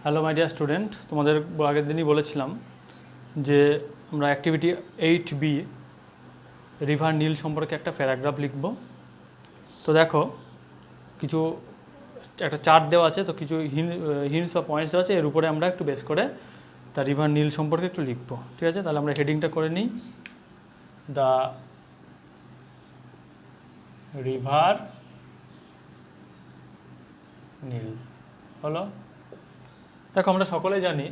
Hello my dear student, তোমাদের আগের দিনই বলেছিলাম যে আমরা অ্যাক্টিভিটি 8B রিভার নীল সম্পর্কে একটা প্যারাগ্রাফ লিখব। তো দেখো, কিছু একটা চার্ট দেওয়া আছে, তো কিছু হিন্টস বা পয়েন্টস দেওয়া আছে, এর উপরে আমরা একটু বেস করে তা রিভার নীল সম্পর্কে একটু লিখব। ঠিক আছে, তাহলে আমরা হেডিংটা করে নিই, দ্য রিভার নীল। হলো, দেখো আমরা সকলেই জানি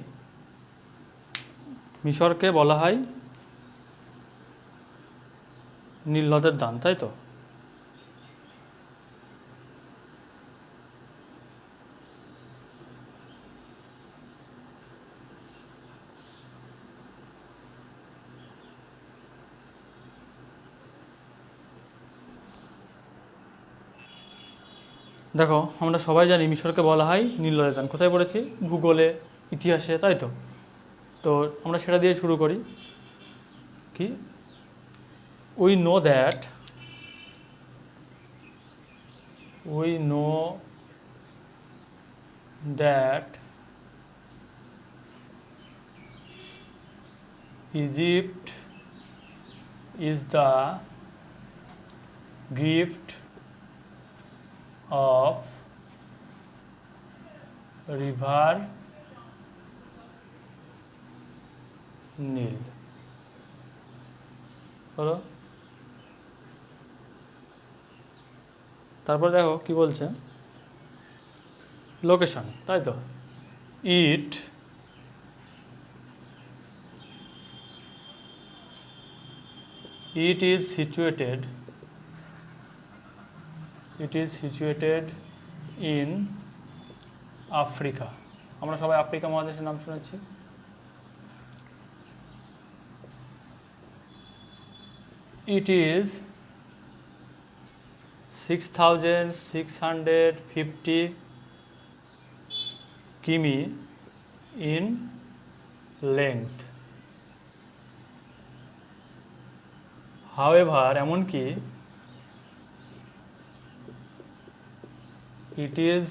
মিশরকে বলা হয় নীল নদের দান, তাই তো? দেখো আমরা সবাই জানি মিশরকে বলা হয় নীল নদের দান। কোথায় পড়েছি? ভূগোলে, ইতিহাসে, তাই তো? তো আমরা সেটা দিয়ে শুরু করি। কি? We know that Egypt is the gift of river নীল। হলো, তারপর দেখো কি বলছে, লোকেশন, তাই তো? ইট is situated in আফ্রিকা। আমরা সবাই আফ্রিকা মহাদেশের নাম শুনেছি। It is 6,650 কিমি in length. However, এমনকি it is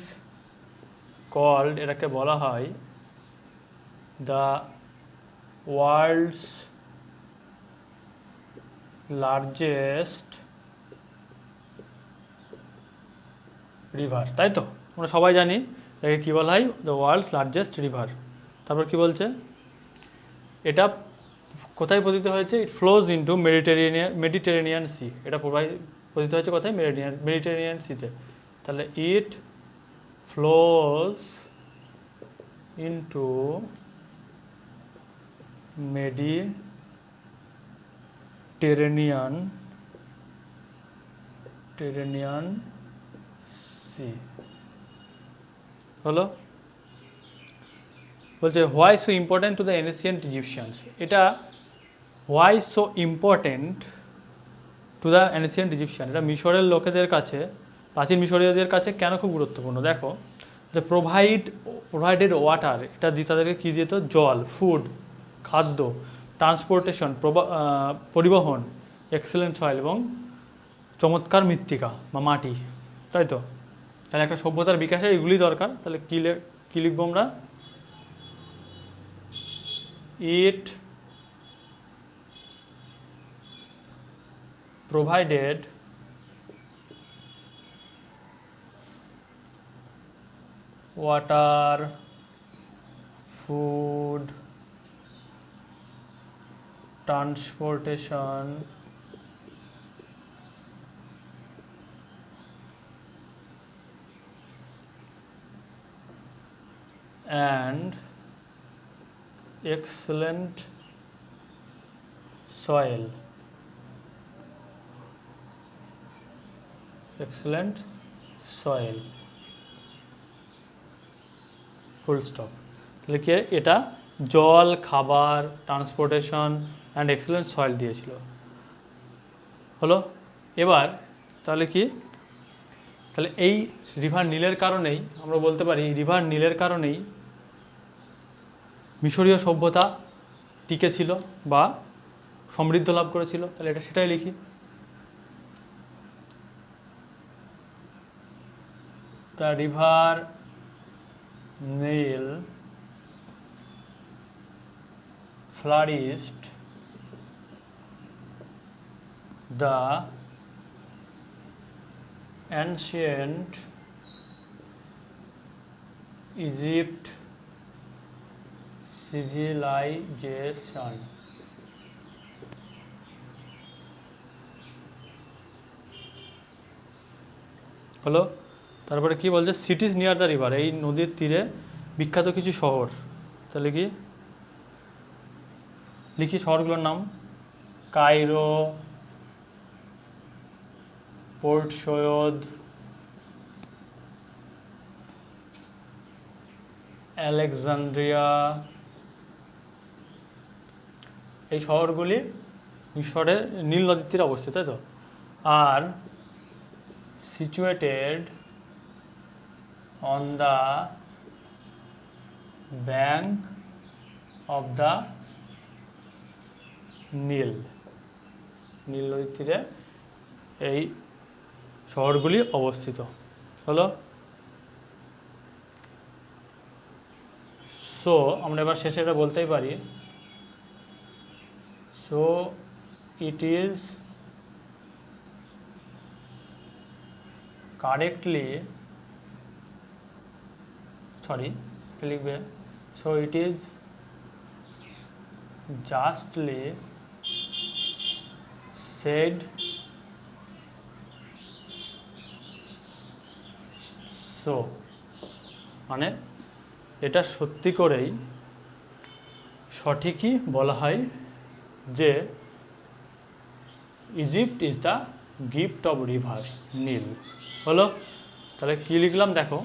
called, এটাকে বলা হয় the world's largest river, তাই তো? আমরা সবাই জানি এটাকে কী বলা হয়, দ্য ওয়ার্ল্ডস লার্জেস্ট রিভার। তারপর কি বলছে, এটা কোথায় পতিত হয়েছে? It flows into Mediterranean sea. এটা পতিত হয়েছে কোথায়? মেডিটেরেনিয়ান সিতে। তাহলে it flows into Mediterranean sea. হলো, বলছে why so important to the ancient Egyptians. এটা why so important to the ancient Egyptian, এটা মিশরের লোকেদের কাছে, প্রাচীন মিশরীয়দের কাছে কেন খুব গুরুত্বপূর্ণ? দেখো, যে প্রোভাইডেড ওয়াটার, এটা দিয়ে তাদেরকে কী দিত? জল, ফুড, খাদ্য, ট্রান্সপোর্টেশন, পরিবহন, এক্সেলেন্ট সয়েল এবং চমৎকার মৃত্তিকা বা মাটি, তাই তো? তাহলে একটা সভ্যতার বিকাশে এগুলি দরকার। তাহলে কী লিখবো আমরা? ইট provided water, food, transportation, and excellent soil. Full stop. তাহলে কি এটা জল, খাবার, ট্রান্সপোর্টেশন অ্যান্ড এক্সেলেন্ট সয়েল দিয়েছিল। হলো, এবার তাহলে কি, তাহলে এই রিভার নীলের কারণেই আমরা বলতে পারি, রিভার নীলের কারণেই মিশরীয় সভ্যতা টিকে ছিল বা সমৃদ্ধ লাভ করেছিল। তাহলে এটা সেটাই লিখি। The river Nile flourished the ancient Egypt civilization. হলো, তারপরে কি বলছে, সিটিজ নিয়ার দ্য রিভার, এই নদীর তীরে বিখ্যাত কিছু শহর। তাহলে কি লিখি শহরগুলোর নাম? কায়রো, পোর্ট সৈয়দ, আলেকজান্দ্রিয়া, এই শহরগুলি মিশরের নীল নদীর তীরে অবস্থিত, তাই তো? Are situated on the bank of the Nile, নীল নদীর তীরে এই শহরগুলি অবস্থিত। হলো, সো আমরা এবার শেষে এটা বলতেই পারি, so it is correctly, sorry লিখবে, so it is justly said so, মানে এটা সত্যি করেই সঠিকই বলা হয় যে Egypt is the gift of river Nile. হলো, তাহলে কি লিখলাম দেখো,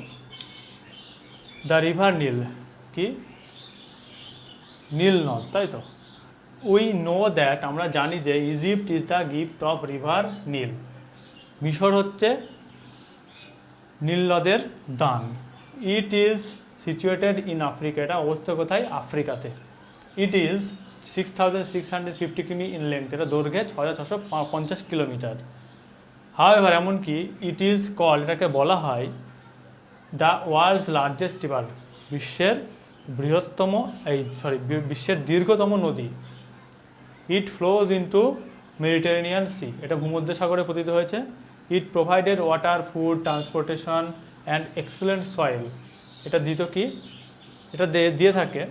দ্য রিভার নীল কি নীল নদ, তাই তো? উই নো দ্যাট, আমরা জানি যে Egypt is the gift of river Nile, মিশর হচ্ছে নীল নদের দান। It is situated in Africa, এটা অবস্থিত কোথায়? আফ্রিকাতে। ইট ইজ 6650 কিমি ইন লেন্থ, এটা দৈর্ঘ্যে 6650 কিলোমিটার। হাওয়েভার, এমনকি ইট ইজ কল, এটাকে বলা হয় দ্য ওয়ার্ল্ডস লার্জেস্ট রিভার, বিশ্বের বৃহত্তম বিশ্বের দীর্ঘতম নদী। It flows into Mediterranean sea, এটা ভূমধ্য সাগরে পতিত হয়েছে। It provided water, food, transportation and excellent soil, এটা দিত কি, এটা দিয়ে থাকে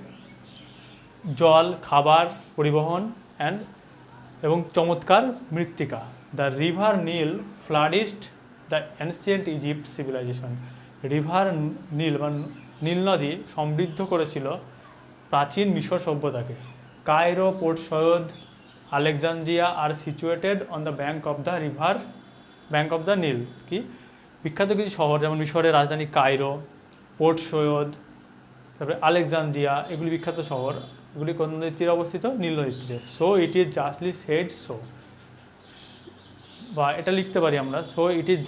জল, খাবার, পরিবহন এবং চমৎকার মৃত্তিকা। The river Nile flourished the ancient Egypt civilization, river Nile বা নীল নদী সমৃদ্ধ করেছিল প্রাচীন মিশর সভ্যতাকে। Cairo, Port Said, Alexandria are situated on the bank of the Nile, কি বিখ্যাত কিছু শহর, যেমন মিশরের রাজধানী কায়রো, পোর্ট সৈয়দ, তারপরে আলেকজান্দ্রিয়া, এগুলি বিখ্যাত শহর, এগুলি কোন নদীর তীরে অবস্থিত? নীল নদীর তীরে। So it is justly shed so, বা এটা লিখতে পারি আমরা, so it is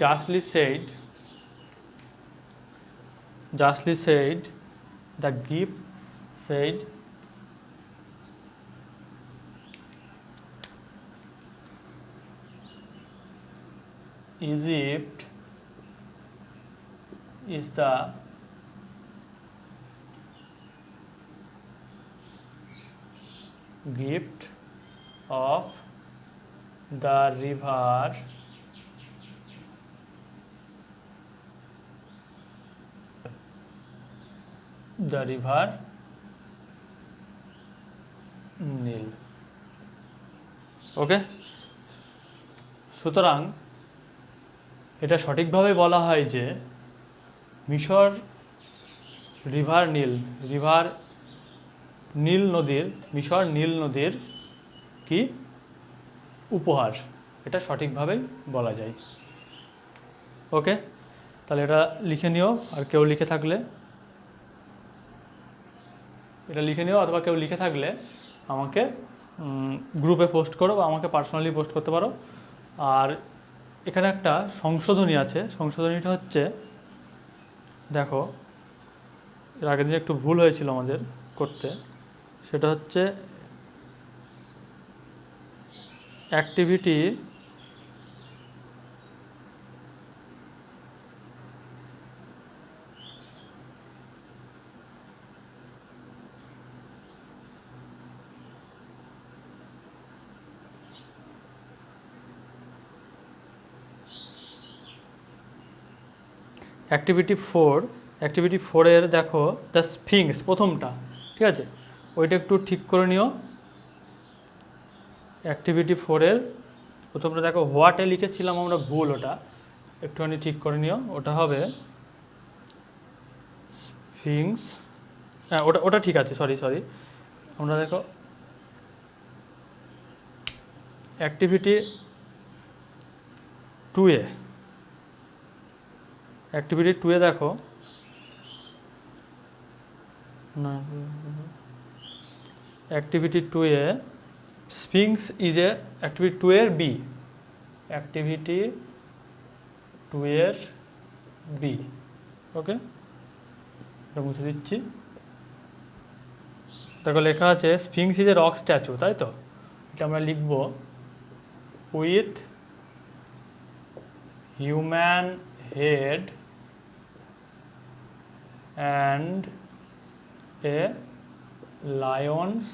justly said the gift said Egypt is the gift of the river নীল। ওকে, সুতরাং এটা সঠিকভাবে বলা হয় যে মিশর মিশর নীল নদীর কি উপহার, এটা সঠিকভাবেই বলা যায়। ওকে, তাহলে এটা লিখে নিও, আর কেউ লিখে থাকলে এটা লিখে নিও, অথবা কেউ লিখে থাকলে আমাকে গ্রুপে পোস্ট করো বা আমাকে পার্সোনালি পোস্ট করতে পারো। আর এখানে একটা সংশোধনী আছে, সংশোধনীটা হচ্ছে, দেখো এর আগের দিন একটু ভুল হয়েছিল আমাদের করতে, সেটা হচ্ছে অ্যাক্টিভিটি অ্যাক্টিভিটি 4-এর দেখো দ্য স্ফিংস প্রথমটা, ঠিক আছে, ওইটা একটু ঠিক করে নিও। অ্যাক্টিভিটি 4-এর প্রথমটা দেখো হোয়াটে লিখেছিলাম আমরা ভুল, ওটা একটুখানি ঠিক করে নিও। ওটা হবে স্ফিংস, হ্যাঁ ওটা ওটা ঠিক আছে, সরি আমরা দেখো অ্যাক্টিভিটি 2-এ দেখো না, অ্যাক্টিভিটি 2-এ স্ফিংস ইজ এ অ্যাক্টিভিটি 2-এর বি, অ্যাক্টিভিটি 2-এর বি, ওকে, এটা মুছে দিচ্ছি। দেখো লেখা আছে sphinx is a rock statue, তাই তো, এটা আমরা লিখব with human head and a lion's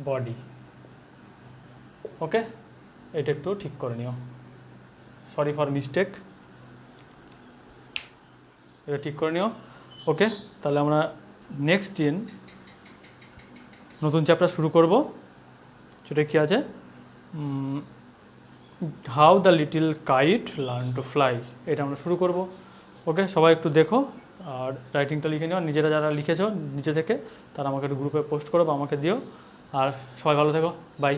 body, okay, এটা একটু ঠিক করে নিও, সরি ফর মিস্টেক, এটা ঠিক করে নিও, ওকে। তাহলে আমরা নেক্সট দিন নতুন চ্যাপ্টার শুরু করব, সেটা কি আছে, how the little kite learn to fly, এটা আমরা শুরু করব, ওকে। সবাই একটু দেখো আর রাইটিংটা লিখে নিও, নিজেরা যারা লিখেছো নিচে থেকে তারা আমাকে একটু গ্রুপে পোস্ট করো বা আমাকে দিও, আর সবাই ভালো থেকো, বাই।